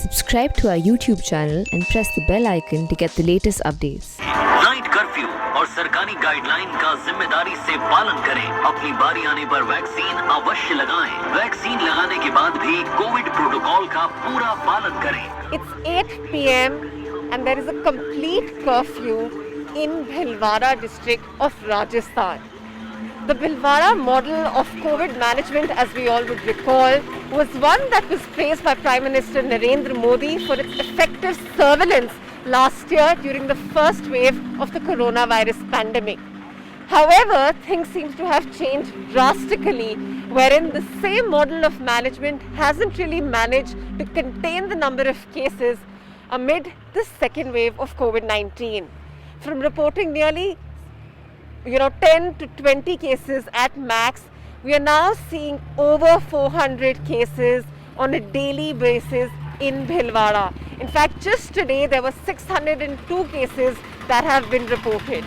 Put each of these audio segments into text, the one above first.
Subscribe to our YouTube channel and press the bell icon to get the latest updates. Night curfew और सरकारी guideline का जिम्मेदारी से पालन करें। अपनी बारी आने पर वैक्सीन अवश्य लगाएं। वैक्सीन लगाने के बाद भी कोविड प्रोटोकॉल का पूरा पालन करें। It's 8 p.m. and there is a complete curfew in Bhilwara district of Rajasthan. The Bhilwara model of COVID management, as we all would recall, was one that was praised by Prime Minister Narendra Modi for its effective surveillance last year during the first wave of the coronavirus pandemic. However, things seem to have changed drastically, wherein the same model of management hasn't really managed to contain the number of cases amid the second wave of COVID-19. From reporting nearly 10 to 20 cases at max, we are now seeing over 400 cases on a daily basis in Bhilwara. In fact, just today there were 602 cases that have been reported.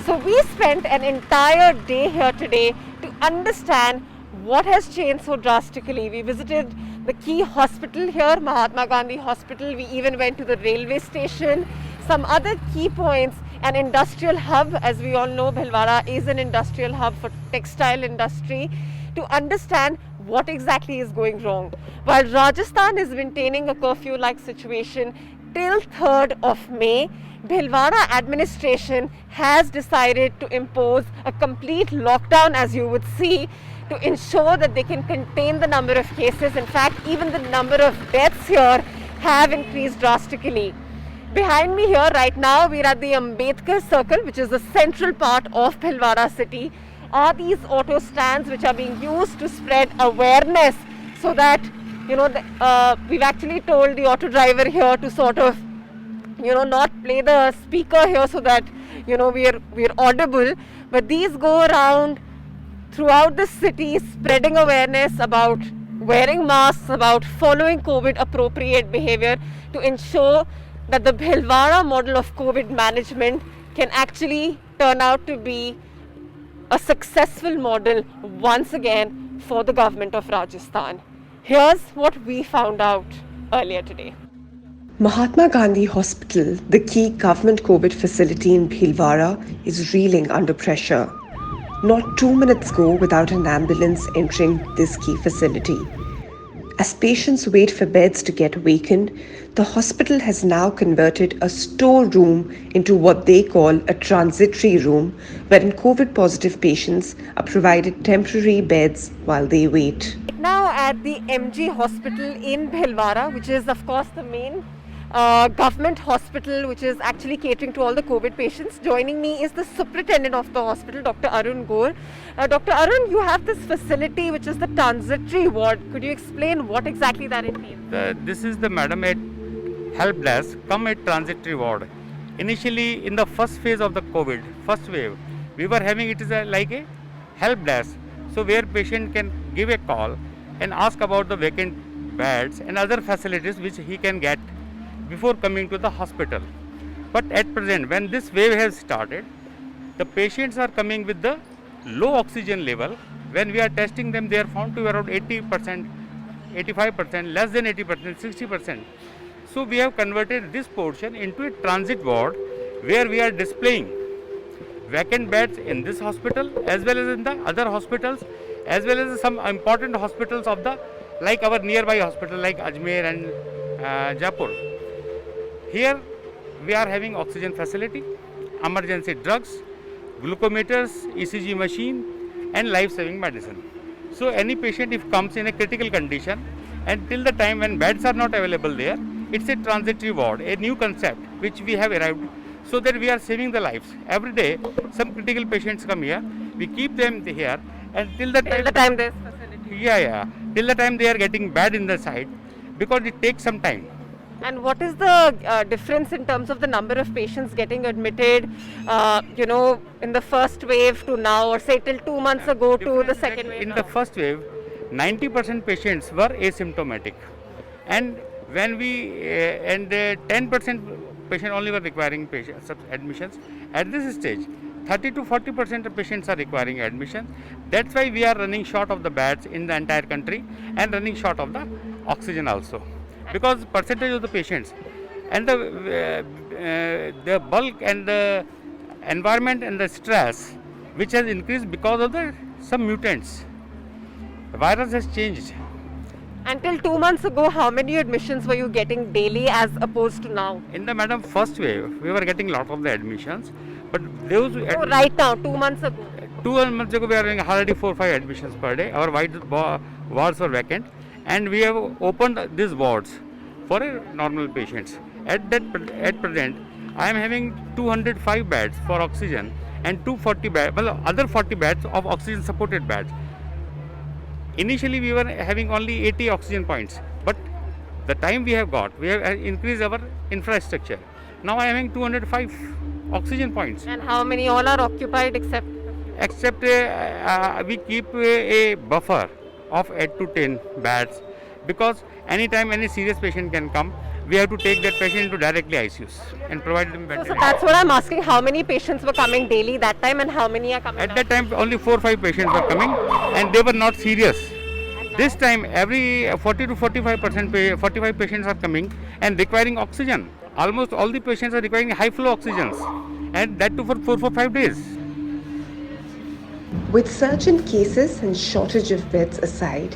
So we spent an entire day here today to understand what has changed so drastically. We visited the key hospital here, Mahatma Gandhi Hospital. We even went to the railway station. Some other key points, an industrial hub. As we all know, Bhilwara is an industrial hub for textile industry, to understand what exactly is going wrong. While Rajasthan is maintaining a curfew-like situation till 3rd of May, Bhilwara administration has decided to impose a complete lockdown, as you would see, to ensure that they can contain the number of cases. In fact, even the number of deaths here have increased drastically. Behind me here right now, we're at the Ambedkar Circle, which is the central part of Bhilwara city. Are these auto stands which are being used to spread awareness, so that, we've actually told the auto driver here to sort of, not play the speaker here so that, we're audible. But these go around throughout the city spreading awareness about wearing masks, about following COVID appropriate behavior, to ensure that the Bhilwara model of COVID management can actually turn out to be a successful model once again for the government of Rajasthan. Here's what we found out earlier today. Mahatma Gandhi Hospital, the key government COVID facility in Bhilwara, is reeling under pressure. Not 2 minutes go without an ambulance entering this key facility. As patients wait for beds to get vacant, the hospital has now converted a storeroom into what they call a transitory room, wherein COVID-positive patients are provided temporary beds while they wait. Now at the MG Hospital in Bhilwara, which is of course the main government hospital which is actually catering to all the COVID patients. Joining me is the superintendent of the hospital, Dr. Arun Gore. Dr. Arun, you have this facility which is the transitory ward. Could you explain what exactly that it means? This is the madam at help desk come at transitory ward. Initially, in the first phase of the COVID, first wave, we were having it is like a help desk. So where patient can give a call and ask about the vacant beds and other facilities which he can get before coming to the hospital. But at present, when this wave has started, the patients are coming with the low oxygen level. When we are testing them, they are found to be around 80%, 85%, less than 80%, 60%. So we have converted this portion into a transit ward where we are displaying vacant beds in this hospital as well as in the other hospitals, as well as some important hospitals of the, like our nearby hospital like Ajmer and Jaipur. Here we are having oxygen facility, emergency drugs, glucometers, ECG machine and life-saving medicine. So any patient if comes in a critical condition, and till the time when beds are not available there, it's a transitory ward, a new concept which we have arrived, so that we are saving the lives. Every day some critical patients come here, we keep them here, and till the time This facility. till the time they are getting bed in the side, because it takes some time. And what is the difference in terms of the number of patients getting admitted, in the first wave to now, or say till 2 months ago to the second wave? In the first wave, 90% patients were asymptomatic, and when we 10% patients only were requiring admissions. At this stage, 30 to 40% of patients are requiring admission. That's why we are running short of the beds in the entire country and running short of the oxygen also. because percentage of the patients and the bulk and the environment and the stress which has increased because of the some mutants. The virus has changed. Until 2 months ago, how many admissions were you getting daily as opposed to now? In the madam first wave, we were getting lot of the admissions, but those So right now, 2 months ago. 2 months ago we are having hardly 4-5 admissions per day. Our wards are vacant, and we have opened these wards for normal patients. At present, I am having 205 beds for oxygen and 240 beds, well, other 40 beds of oxygen supported beds. Initially we were having only 80 oxygen points, but the time we have increased our infrastructure. Now I am having 205 oxygen points. And how many all are occupied except? We keep a buffer of 8 to 10 beds, because anytime any serious patient can come, we have to take that patient into directly ICUs and provide them So ventilation. that's what I'm asking. How many patients were coming daily that time, and how many are coming At now? that time, only 4-5 patients were coming, and they were not serious. This time, every 40 to 45 patients are coming and requiring oxygen. Almost all the patients are requiring high flow oxygens, and that too for 4-5 days. With surge in cases and shortage of beds aside,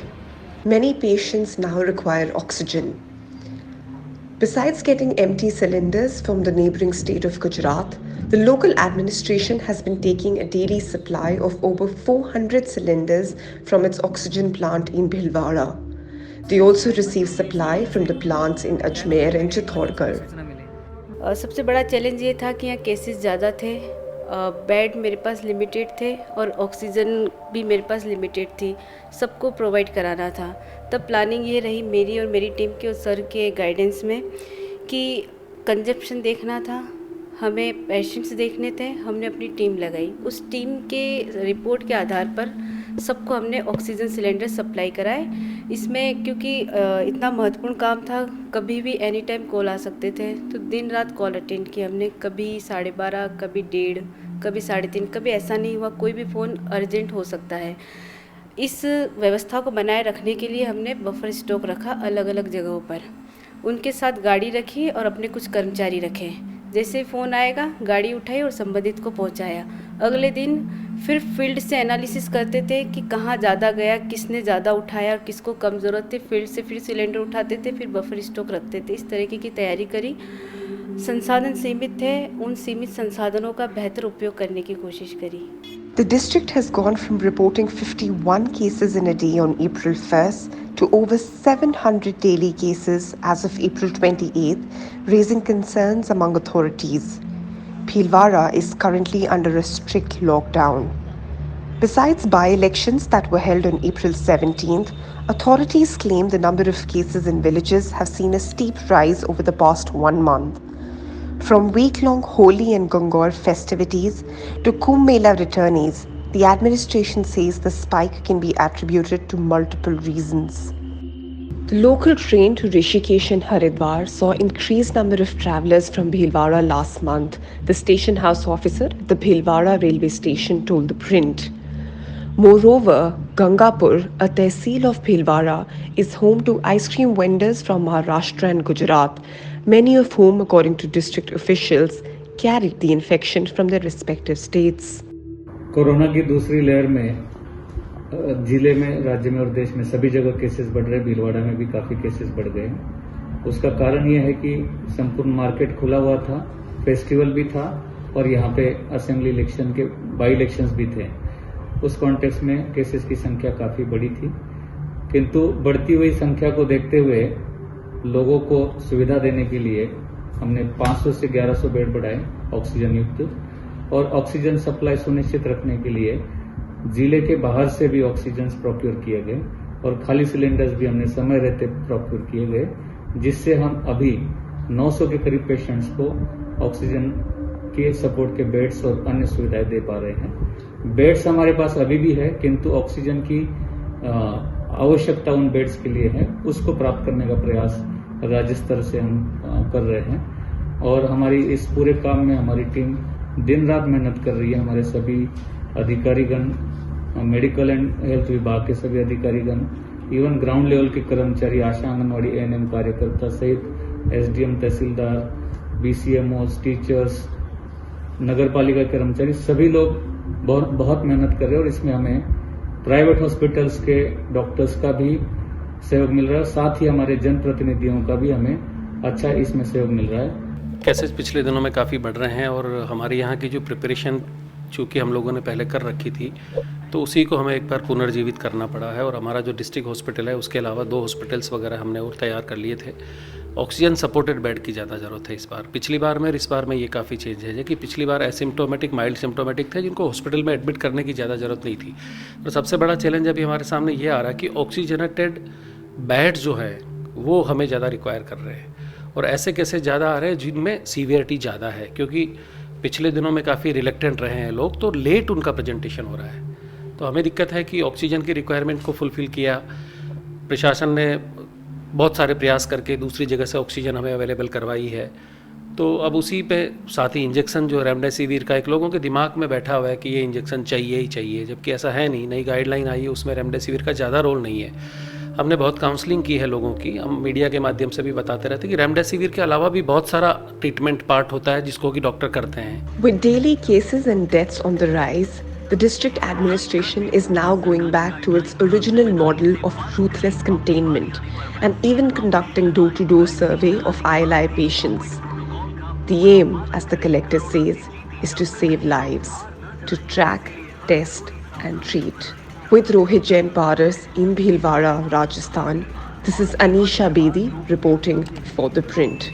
many patients now require oxygen. Besides getting empty cylinders from the neighbouring state of Gujarat, the local administration has been taking a daily supply of over 400 cylinders from its oxygen plant in Bhilwara. They also receive supply from the plants in Ajmer and Chittorgarh. सबसे बड़ा challenge ये था कि यहाँ cases ज़्यादा थे, bed मेरे पास limited थे और ऑक्सीजन भी मेरे पास लिमिटेड थी, सबको प्रोवाइड कराना था। तब प्लानिंग ये रही मेरी और मेरी टीम के और सर के गाइडेंस में कि कंजप्शन देखना था, हमें पेशेंट्स देखने थे, हमने अपनी टीम लगाई। उस टीम के रिपोर्ट के आधार पर सबको हमने ऑक्सीजन सिलेंडर सप्लाई कराए। इसमें क्योंकि इतना महत्वपूर्ण काम था, कभी भी एनी टाइम कॉल आ सकते थे, तो दिन रात कॉल अटेंड की हमने। कभी 12:30, कभी 1:30, कभी 3:30, कभी ऐसा नहीं हुआ, कोई भी फ़ोन अर्जेंट हो सकता है। इस व्यवस्था को बनाए रखने के लिए हमने बफर स्टॉक रखा अलग अलग जगहों पर, उनके साथ गाड़ी रखी और अपने कुछ कर्मचारी रखे। जैसे फ़ोन आएगा गाड़ी उठाई और संबंधित को पहुंचाया। अगले दिन फिर फील्ड से एनालिसिस करते थे कि कहाँ ज़्यादा गया, किसने ज़्यादा उठाया और किसको कम ज़रूरत थी, फील्ड से फिर सिलेंडर उठाते थे, फिर बफर स्टॉक रखते थे। इस तरीके की तैयारी करी। संसाधन सीमित थे, उन सीमित संसाधनों का बेहतर उपयोग करने की कोशिश करी। The district has gone from reporting 51 cases in a day on April 1st to over 700 daily cases as of April 28th, raising concerns among authorities. Bhilwara is currently under a strict lockdown. Besides by-elections that were held on April 17th, authorities claim the number of cases in villages have seen a steep rise over the past 1 month. From week-long Holi and Gangaur festivities to Kumbh Mela returnees, the administration says the spike can be attributed to multiple reasons. The local train to Rishikesh and Haridwar saw increased number of travellers from Bhilwara last month, the station house officer at the Bhilwara railway station told the Print. Moreover, Gangapur, a tehsil of Bhilwara, is home to ice cream vendors from Maharashtra and Gujarat, many of whom, according to district officials, carried the infection from their respective states. Corona की दूसरी लहर में जिले में, राज्य में और देश में सभी जगह केसेस बढ़ रहे। भीलवाड़ा में भी काफी केसेस बढ़ गए। उसका कारण यह है कि संपूर्ण मार्केट खुला हुआ था, फेस्टिवल भी था और यहाँ पे असेंबली इलेक्शन के बाई इलेक्शंस भी थे। उस कॉन्टेक्स्ट में केसेस की संख्या काफी बड़ी थी, किंतु बढ़ती हुई संख्या को देखते हुए लोगों को सुविधा देने के लिए हमने 500 से 1100 बेड बढ़ाए ऑक्सीजन युक्त, और ऑक्सीजन सप्लाई सुनिश्चित रखने के लिए जिले के बाहर से भी ऑक्सीजन प्रोक्योर किए गए और खाली सिलेंडर्स भी हमने समय रहते प्रोक्योर किए गए, जिससे हम अभी 900 के करीब पेशेंट्स को ऑक्सीजन के सपोर्ट के बेड्स और अन्य सुविधाएं दे पा रहे हैं। बेड्स हमारे पास अभी भी है, किंतु ऑक्सीजन की आवश्यकता उन बेड्स के लिए है, उसको प्राप्त करने का प्रयास राज्य स्तर से हम कर रहे हैं। और हमारी इस पूरे काम में हमारी टीम दिन रात मेहनत कर रही है। हमारे सभी अधिकारीगण, मेडिकल एंड हेल्थ विभाग के सभी अधिकारीगण इवन ग्राउंड लेवल के कर्मचारी, आशा, आंगनवाड़ी, एएनएम कार्यकर्ता सहित एसडीएम, तहसीलदार, बीसीएमओस, टीचर्स, नगर पालिका कर्मचारी, सभी लोग बहुत मेहनत कर रहे हैं और इसमें हमें प्राइवेट हॉस्पिटल्स के डॉक्टर्स का भी सहयोग मिल रहा है, साथ ही हमारे जनप्रतिनिधियों का भी हमें अच्छा इसमें सहयोग मिल रहा है। केसेस पिछले दिनों में काफ़ी बढ़ रहे हैं और हमारे यहाँ की जो प्रिपरेशन चूँकि हम लोगों ने पहले कर रखी थी तो उसी को हमें एक बार पुनर्जीवित करना पड़ा है और हमारा जो डिस्ट्रिक्ट हॉस्पिटल है उसके अलावा 2 हॉस्पिटल्स वगैरह हमने और तैयार कर लिए थे। ऑक्सीजन सपोर्टेड बेड की ज़्यादा ज़रूरत है इस बार, पिछली बार में और इस बार में ये काफ़ी चेंज है कि पिछली बार एसिम्प्टोमेटिक, माइल्ड सिम्प्टोमेटिक थे जिनको हॉस्पिटल में एडमिट करने की ज़्यादा ज़रूरत नहीं थी। और सबसे बड़ा चैलेंज अभी हमारे सामने ये आ रहा है कि ऑक्सीजनेटेड बेड जो है वो हमें ज़्यादा रिक्वायर कर रहे हैं और ऐसे केसेस ज़्यादा आ रहे हैं जिनमें सीवियरिटी ज़्यादा है, क्योंकि पिछले दिनों में काफ़ी रिलेक्टेंट रहे हैं लोग, तो लेट उनका प्रेजेंटेशन हो रहा है। तो हमें दिक्कत है कि ऑक्सीजन की रिक्वायरमेंट को फुलफ़िल किया, प्रशासन ने बहुत सारे प्रयास करके दूसरी जगह से ऑक्सीजन हमें अवेलेबल करवाई है, तो अब उसी पे साथ ही इंजेक्शन जो रेमडेसिविर का एक लोगों के दिमाग में बैठा हुआ है कि ये इंजेक्शन चाहिए ही चाहिए, जबकि ऐसा है नहीं। नई गाइडलाइन आई है उसमें रेमडेसिविर का ज़्यादा रोल नहीं है। हमने बहुत काउंसलिंग की है लोगों की, हम मीडिया के माध्यम से भी बताते रहते हैं कि रेमडेसिविर के अलावा भी बहुत सारा ट्रीटमेंट पार्ट होता है जिसको कि डॉक्टर करते हैं। With daily cases and deaths on the rise, the district administration is now going back to its original model of ruthless containment and even conducting door-to-door survey of ILI patients. The aim, as the collector says, is to save lives, to track, test and treat. With Rohit Jain Paras in Bhilwara, Rajasthan, this is Anisha Bedi reporting for The Print.